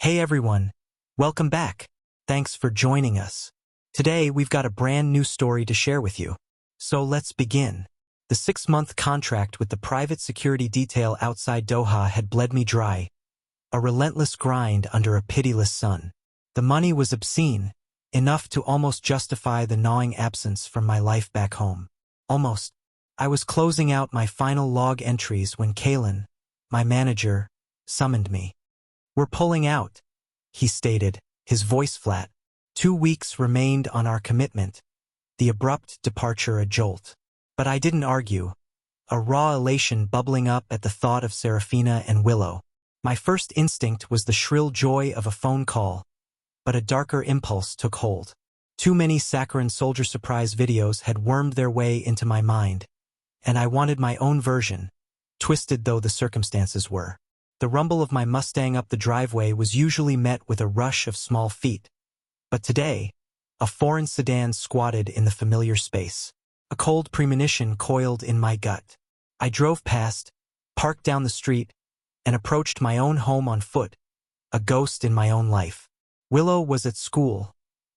Hey everyone, welcome back. Thanks for joining us. Today we've got a brand new story to share with you. So let's begin. The 6-month contract with the private security detail outside Doha had bled me dry. A relentless grind under a pitiless sun. The money was obscene, enough to almost justify the gnawing absence from my life back home. Almost. I was closing out my final log entries when Kalen, my manager, summoned me. "We're pulling out," he stated, his voice flat. 2 weeks remained on our commitment, the abrupt departure a jolt. But I didn't argue, a raw elation bubbling up at the thought of Serafina and Willow. My first instinct was the shrill joy of a phone call, but a darker impulse took hold. Too many saccharine soldier surprise videos had wormed their way into my mind, and I wanted my own version, twisted though the circumstances were. The rumble of my Mustang up the driveway was usually met with a rush of small feet. But today, a foreign sedan squatted in the familiar space. A cold premonition coiled in my gut. I drove past, parked down the street, and approached my own home on foot, a ghost in my own life. Willow was at school,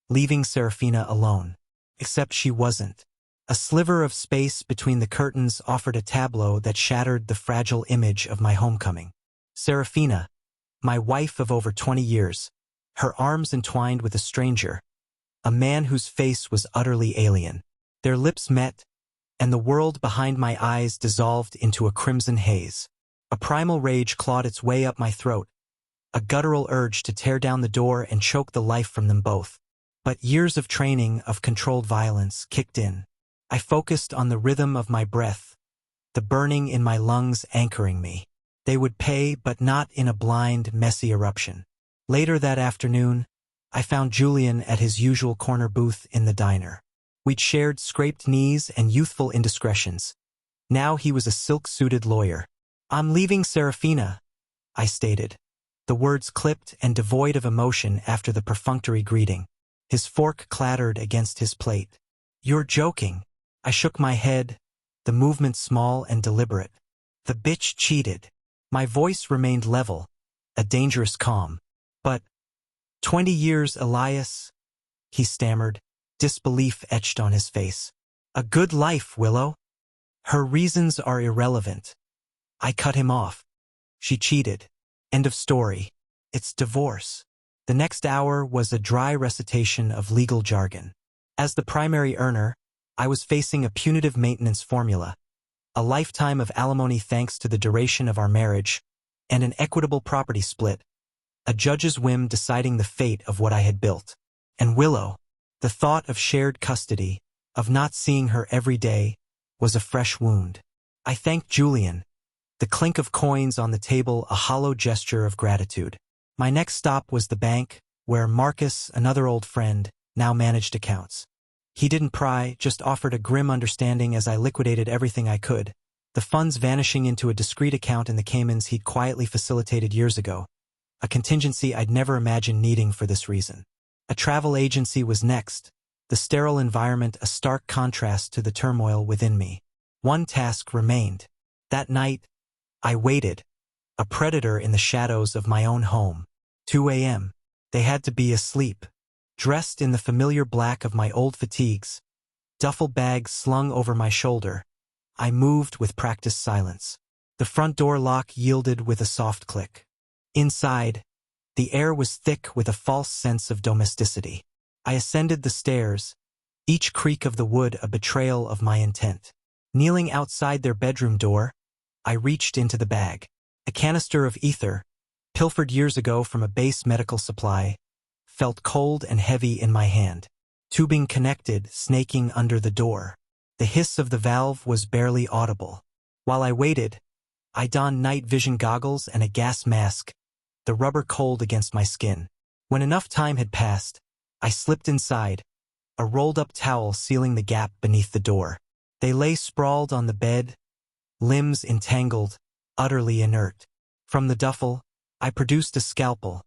leaving Serafina alone. Except she wasn't. A sliver of space between the curtains offered a tableau that shattered the fragile image of my homecoming. Serafina, my wife of over 20 years, her arms entwined with a stranger, a man whose face was utterly alien. Their lips met, and the world behind my eyes dissolved into a crimson haze. A primal rage clawed its way up my throat, a guttural urge to tear down the door and choke the life from them both. But years of training of controlled violence kicked in. I focused on the rhythm of my breath, the burning in my lungs anchoring me. They would pay, but not in a blind, messy eruption. Later that afternoon, I found Julian at his usual corner booth in the diner. We'd shared scraped knees and youthful indiscretions. Now he was a silk-suited lawyer. "I'm leaving Serafina," I stated, the words clipped and devoid of emotion after the perfunctory greeting. His fork clattered against his plate. "You're joking." I shook my head, the movement small and deliberate. "The bitch cheated." My voice remained level, a dangerous calm. "But 20 years, Elias," he stammered, disbelief etched on his face. "A good life, Willow." "Her reasons are irrelevant." I cut him off. "She cheated. End of story. It's divorce." The next hour was a dry recitation of legal jargon. As the primary earner, I was facing a punitive maintenance formula, a lifetime of alimony thanks to the duration of our marriage, and an equitable property split, a judge's whim deciding the fate of what I had built. And Willow, the thought of shared custody, of not seeing her every day, was a fresh wound. I thanked Julian, the clink of coins on the table a hollow gesture of gratitude. My next stop was the bank, where Marcus, another old friend, now managed accounts. He didn't pry, just offered a grim understanding as I liquidated everything I could, the funds vanishing into a discreet account in the Caymans he'd quietly facilitated years ago, a contingency I'd never imagined needing for this reason. A travel agency was next, the sterile environment a stark contrast to the turmoil within me. One task remained. That night, I waited, a predator in the shadows of my own home. 2 a.m. They had to be asleep. Dressed in the familiar black of my old fatigues, duffel bag slung over my shoulder, I moved with practiced silence. The front door lock yielded with a soft click. Inside, the air was thick with a false sense of domesticity. I ascended the stairs, each creak of the wood a betrayal of my intent. Kneeling outside their bedroom door, I reached into the bag. A canister of ether, pilfered years ago from a base medical supply, felt cold and heavy in my hand. Tubing connected, snaking under the door. The hiss of the valve was barely audible. While I waited, I donned night vision goggles and a gas mask, the rubber cold against my skin. When enough time had passed, I slipped inside, a rolled-up towel sealing the gap beneath the door. They lay sprawled on the bed, limbs entangled, utterly inert. From the duffel, I produced a scalpel,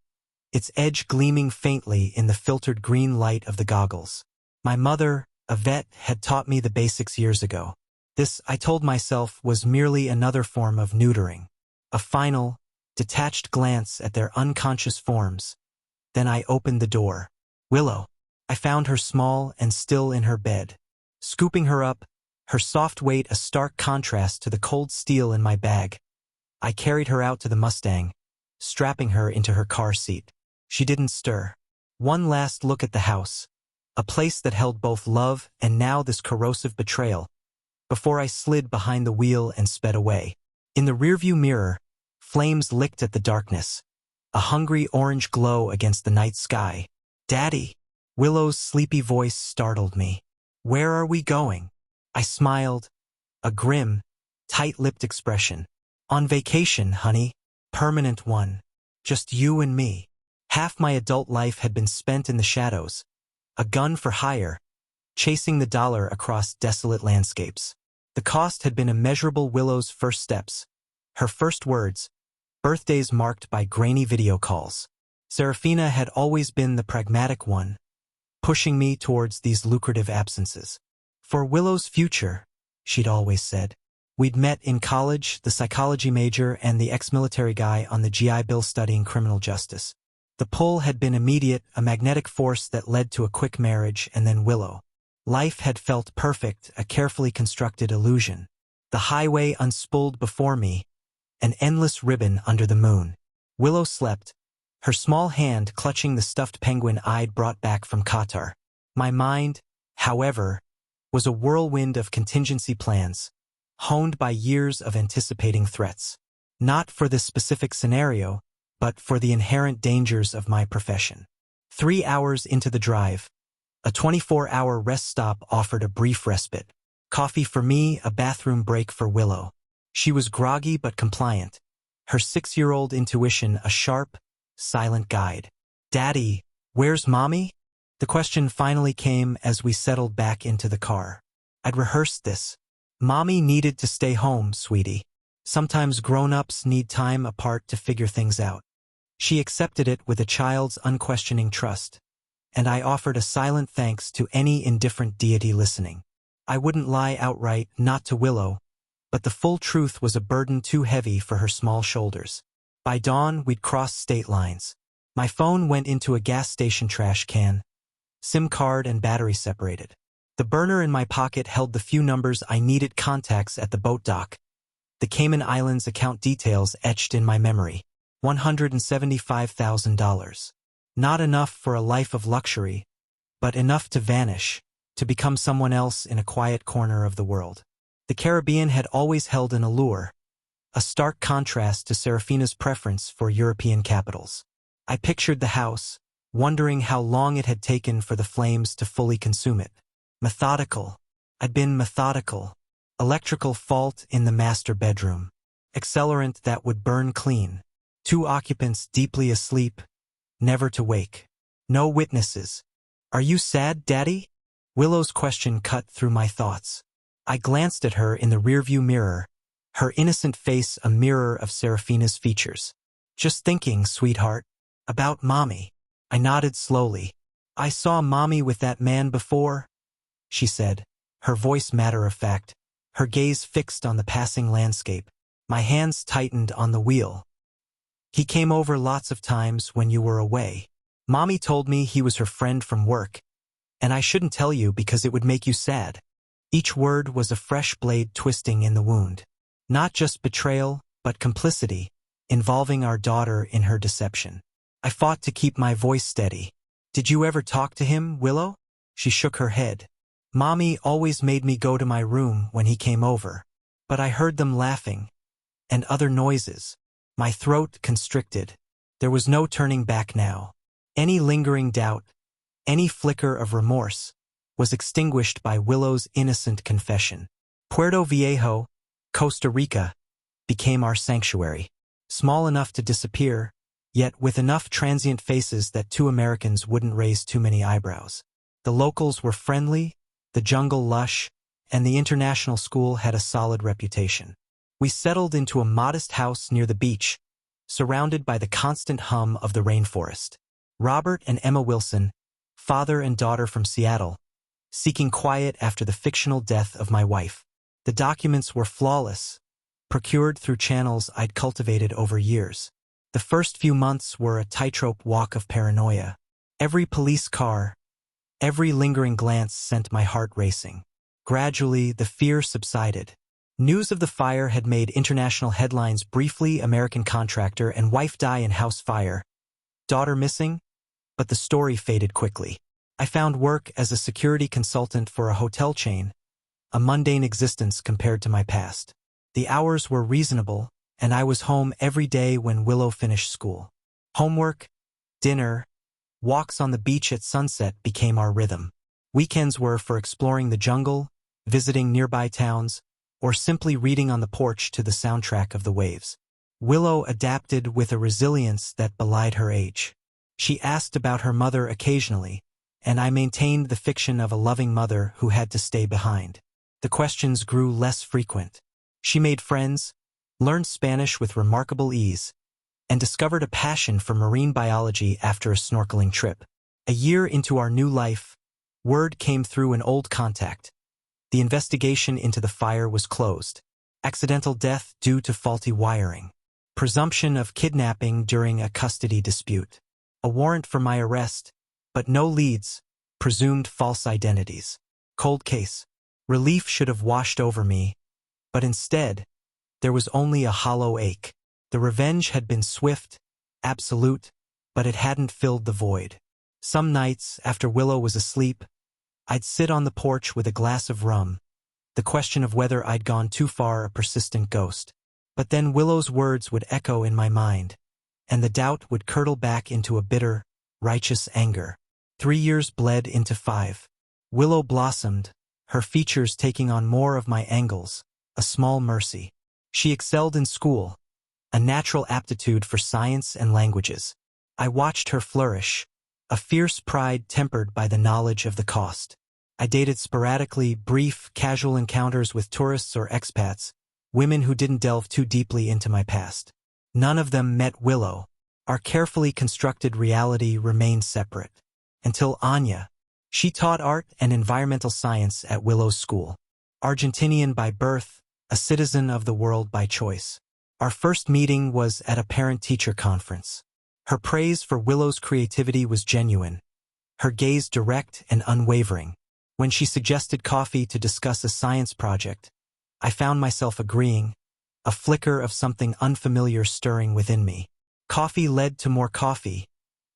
its edge gleaming faintly in the filtered green light of the goggles. My mother, a vet, had taught me the basics years ago. This, I told myself, was merely another form of neutering. A final, detached glance at their unconscious forms. Then I opened the door. Willow. I found her small and still in her bed. Scooping her up, her soft weight a stark contrast to the cold steel in my bag. I carried her out to the Mustang, strapping her into her car seat. She didn't stir. One last look at the house, a place that held both love and now this corrosive betrayal, before I slid behind the wheel and sped away. In the rearview mirror, flames licked at the darkness, a hungry orange glow against the night sky. Daddy! Willow's sleepy voice startled me. Where are we going? I smiled, a grim, tight-lipped expression. On vacation, honey. Permanent one. Just you and me. Half my adult life had been spent in the shadows, a gun for hire, chasing the dollar across desolate landscapes. The cost had been immeasurable. Willow's first steps, her first words, birthdays marked by grainy video calls. Serafina had always been the pragmatic one, pushing me towards these lucrative absences. For Willow's future, she'd always said. We'd met in college, the psychology major and the ex-military guy on the GI Bill studying criminal justice. The pull had been immediate, a magnetic force that led to a quick marriage, and then Willow. Life had felt perfect, a carefully constructed illusion. The highway unspooled before me, an endless ribbon under the moon. Willow slept, her small hand clutching the stuffed penguin I'd brought back from Qatar. My mind, however, was a whirlwind of contingency plans, honed by years of anticipating threats. Not for this specific scenario, but for the inherent dangers of my profession. 3 hours into the drive, a 24-hour rest stop offered a brief respite. Coffee for me, a bathroom break for Willow. She was groggy but compliant, her 6-year-old intuition a sharp, silent guide. Daddy, where's Mommy? The question finally came as we settled back into the car. I'd rehearsed this. Mommy needed to stay home, sweetie. Sometimes grown-ups need time apart to figure things out. She accepted it with a child's unquestioning trust, and I offered a silent thanks to any indifferent deity listening. I wouldn't lie outright, not to Willow, but the full truth was a burden too heavy for her small shoulders. By dawn, we'd crossed state lines. My phone went into a gas station trash can, SIM card and battery separated. The burner in my pocket held the few numbers I needed, contacts at the boat dock. The Cayman Islands account details etched in my memory. $175,000. Not enough for a life of luxury, but enough to vanish, to become someone else in a quiet corner of the world. The Caribbean had always held an allure, a stark contrast to Serafina's preference for European capitals. I pictured the house, wondering how long it had taken for the flames to fully consume it. Methodical. I'd been methodical. Electrical fault in the master bedroom. Accelerant that would burn clean. 2 occupants deeply asleep, never to wake. No witnesses. Are you sad, Daddy? Willow's question cut through my thoughts. I glanced at her in the rearview mirror, her innocent face a mirror of Serafina's features. Just thinking, sweetheart. About Mommy. I nodded slowly. I saw Mommy with that man before, she said, her voice matter-of-fact, her gaze fixed on the passing landscape. My hands tightened on the wheel. He came over lots of times when you were away. Mommy told me he was her friend from work, and I shouldn't tell you because it would make you sad. Each word was a fresh blade twisting in the wound. Not just betrayal, but complicity, involving our daughter in her deception. I fought to keep my voice steady. Did you ever talk to him, Willow? She shook her head. Mommy always made me go to my room when he came over, but I heard them laughing, and other noises. My throat constricted. There was no turning back now. Any lingering doubt, any flicker of remorse, was extinguished by Willow's innocent confession. Puerto Viejo, Costa Rica, became our sanctuary. Small enough to disappear, yet with enough transient faces that 2 Americans wouldn't raise too many eyebrows. The locals were friendly, the jungle lush, and the international school had a solid reputation. We settled into a modest house near the beach, surrounded by the constant hum of the rainforest. Robert and Emma Wilson, father and daughter from Seattle, seeking quiet after the fictional death of my wife. The documents were flawless, procured through channels I'd cultivated over years. The first few months were a tightrope walk of paranoia. Every police car, every lingering glance sent my heart racing. Gradually, the fear subsided. News of the fire had made international headlines briefly: American contractor and wife die in house fire, daughter missing, but the story faded quickly. I found work as a security consultant for a hotel chain, a mundane existence compared to my past. The hours were reasonable, and I was home every day when Willow finished school. Homework, dinner, walks on the beach at sunset became our rhythm. Weekends were for exploring the jungle, visiting nearby towns, or simply reading on the porch to the soundtrack of the waves. Willow adapted with a resilience that belied her age. She asked about her mother occasionally, and I maintained the fiction of a loving mother who had to stay behind. The questions grew less frequent. She made friends, learned Spanish with remarkable ease, and discovered a passion for marine biology after a snorkeling trip. A year into our new life, word came through an old contact. The investigation into the fire was closed. Accidental death due to faulty wiring. Presumption of kidnapping during a custody dispute. A warrant for my arrest, but no leads, presumed false identities. Cold case. Relief should have washed over me, but instead, there was only a hollow ache. The revenge had been swift, absolute, but it hadn't filled the void. Some nights, after Willow was asleep, I'd sit on the porch with a glass of rum, the question of whether I'd gone too far a persistent ghost. But then Willow's words would echo in my mind, and the doubt would curdle back into a bitter, righteous anger. 3 years bled into 5. Willow blossomed, her features taking on more of my angles, a small mercy. She excelled in school, a natural aptitude for science and languages. I watched her flourish, a fierce pride tempered by the knowledge of the cost. I dated sporadically, brief, casual encounters with tourists or expats, women who didn't delve too deeply into my past. None of them met Willow. Our carefully constructed reality remained separate. Until Anya. She taught art and environmental science at Willow's school. Argentinian by birth, a citizen of the world by choice. Our first meeting was at a parent-teacher conference. Her praise for Willow's creativity was genuine, her gaze direct and unwavering. When she suggested coffee to discuss a science project, I found myself agreeing, a flicker of something unfamiliar stirring within me. Coffee led to more coffee,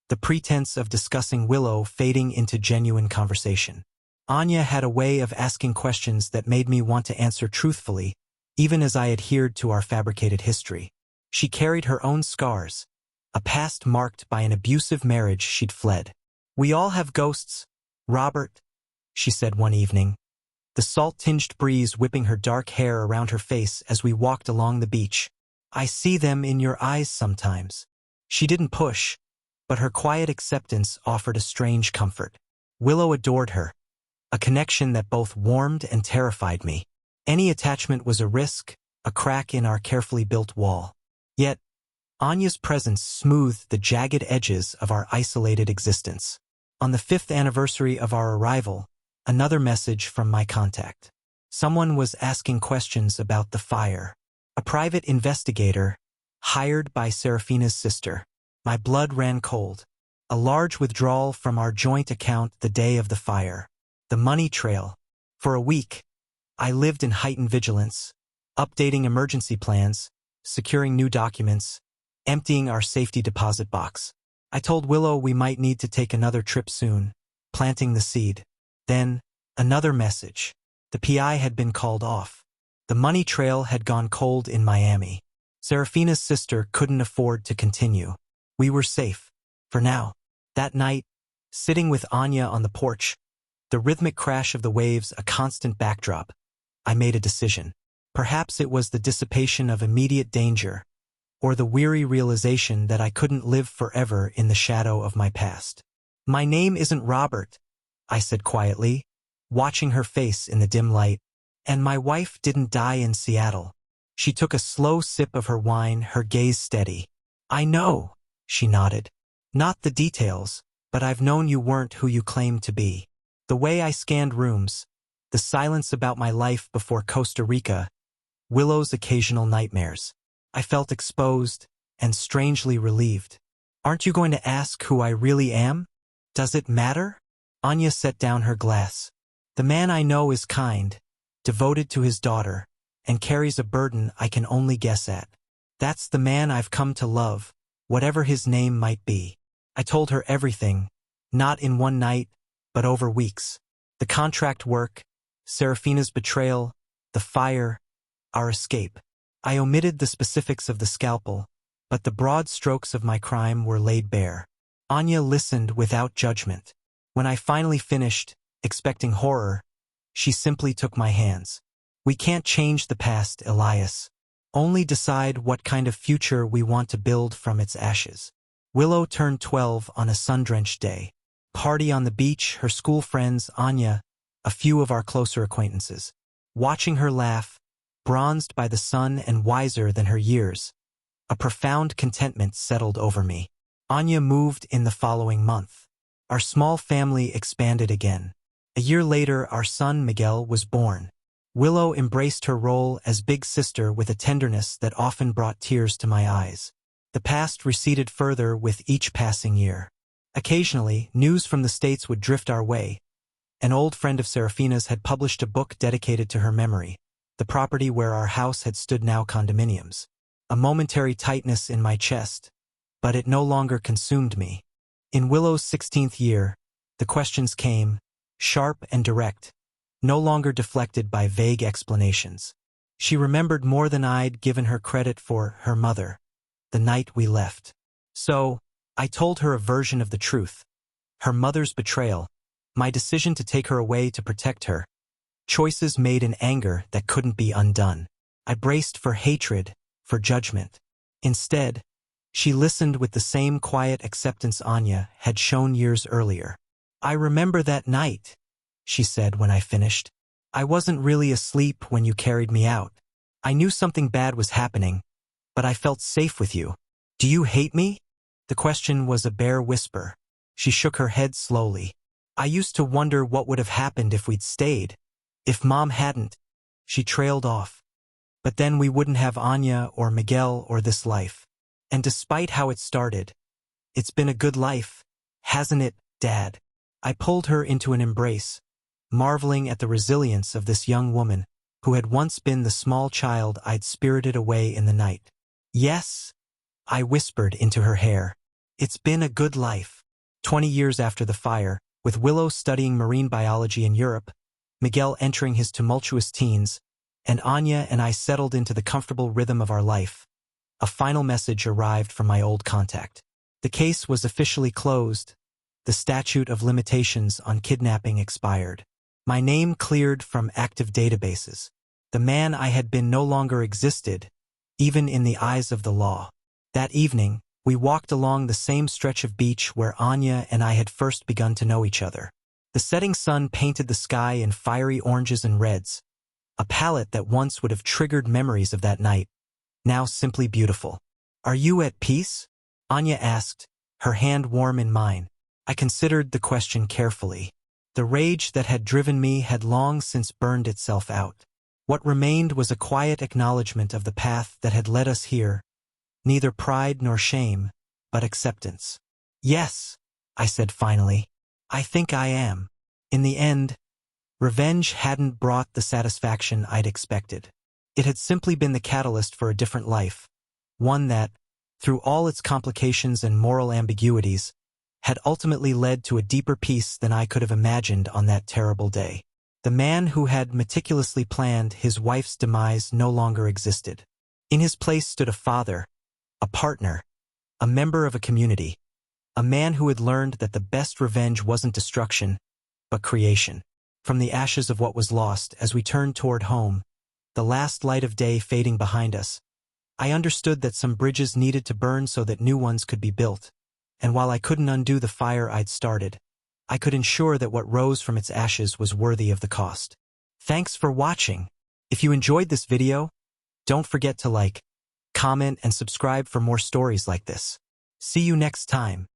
the pretense of discussing Willow fading into genuine conversation. Anya had a way of asking questions that made me want to answer truthfully, even as I adhered to our fabricated history. She carried her own scars, a past marked by an abusive marriage she'd fled. "We all have ghosts, Robert," she said one evening, the salt-tinged breeze whipping her dark hair around her face as we walked along the beach. "I see them in your eyes sometimes." She didn't push, but her quiet acceptance offered a strange comfort. Willow adored her, a connection that both warmed and terrified me. Any attachment was a risk, a crack in our carefully built wall. Yet, Anya's presence smoothed the jagged edges of our isolated existence. On the 5th anniversary of our arrival, another message from my contact. Someone was asking questions about the fire. A private investigator, hired by Serafina's sister. My blood ran cold. A large withdrawal from our joint account the day of the fire. The money trail. For a week, I lived in heightened vigilance, updating emergency plans, securing new documents, emptying our safety deposit box. I told Willow we might need to take another trip soon, planting the seed. Then, another message. The PI had been called off. The money trail had gone cold in Miami. Serafina's sister couldn't afford to continue. We were safe. For now. That night, sitting with Anya on the porch, the rhythmic crash of the waves a constant backdrop, I made a decision. Perhaps it was the dissipation of immediate danger, or the weary realization that I couldn't live forever in the shadow of my past. "My name isn't Robert," I said quietly, watching her face in the dim light, "and my wife didn't die in Seattle." She took a slow sip of her wine, her gaze steady. "I know," she nodded. "Not the details, but I've known you weren't who you claimed to be." The way I scanned rooms, the silence about my life before Costa Rica, Willow's occasional nightmares. I felt exposed, and strangely relieved. "Aren't you going to ask who I really am? Does it matter?" Anya set down her glass. "The man I know is kind, devoted to his daughter, and carries a burden I can only guess at. That's the man I've come to love, whatever his name might be." I told her everything, not in one night, but over weeks. The contract work, Serafina's betrayal, the fire, our escape. I omitted the specifics of the scalpel, but the broad strokes of my crime were laid bare. Anya listened without judgment. When I finally finished, expecting horror, she simply took my hands. "We can't change the past, Elias. Only decide what kind of future we want to build from its ashes." Willow turned 12 on a sun-drenched day. Party on the beach, her school friends, Anya, a few of our closer acquaintances. Watching her laugh, bronzed by the sun and wiser than her years, a profound contentment settled over me. Anya moved in the following month. Our small family expanded again. A year later, our son Miguel was born. Willow embraced her role as big sister with a tenderness that often brought tears to my eyes. The past receded further with each passing year. Occasionally, news from the States would drift our way. An old friend of Serafina's had published a book dedicated to her memory, the property where our house had stood now condominiums. A momentary tightness in my chest, but it no longer consumed me. In Willow's 16th year, the questions came, sharp and direct, no longer deflected by vague explanations. She remembered more than I'd given her credit for her mother, the night we left. So, I told her a version of the truth. Her mother's betrayal, my decision to take her away to protect her, choices made in anger that couldn't be undone. I braced for hatred, for judgment. Instead, she listened with the same quiet acceptance Anya had shown years earlier. "I remember that night," she said when I finished. "I wasn't really asleep when you carried me out. I knew something bad was happening, but I felt safe with you. Do you hate me?" The question was a bare whisper. She shook her head slowly. "I used to wonder what would have happened if we'd stayed. If Mom hadn't." She trailed off. "But then we wouldn't have Anya or Miguel or this life. And despite how it started, it's been a good life, hasn't it, Dad?" I pulled her into an embrace, marveling at the resilience of this young woman who had once been the small child I'd spirited away in the night. "Yes," I whispered into her hair. "It's been a good life." 20 years after the fire, with Willow studying marine biology in Europe, Miguel entering his tumultuous teens, and Anya and I settled into the comfortable rhythm of our life, a final message arrived from my old contact. The case was officially closed. The statute of limitations on kidnapping expired. My name cleared from active databases. The man I had been no longer existed, even in the eyes of the law. That evening, we walked along the same stretch of beach where Anya and I had first begun to know each other. The setting sun painted the sky in fiery oranges and reds, a palette that once would have triggered memories of that night, now simply beautiful. "Are you at peace?" Anya asked, her hand warm in mine. I considered the question carefully. The rage that had driven me had long since burned itself out. What remained was a quiet acknowledgement of the path that had led us here, neither pride nor shame, but acceptance. "Yes," I said finally. "I think I am." In the end, revenge hadn't brought the satisfaction I'd expected. It had simply been the catalyst for a different life, one that, through all its complications and moral ambiguities, had ultimately led to a deeper peace than I could have imagined on that terrible day. The man who had meticulously planned his wife's demise no longer existed. In his place stood a father, a partner, a member of a community, a man who had learned that the best revenge wasn't destruction, but creation. From the ashes of what was lost, as we turned toward home, the last light of day fading behind us, I understood that some bridges needed to burn so that new ones could be built. And while I couldn't undo the fire I'd started, I could ensure that what rose from its ashes was worthy of the cost. Thanks for watching. If you enjoyed this video, don't forget to like, comment, and subscribe for more stories like this. See you next time.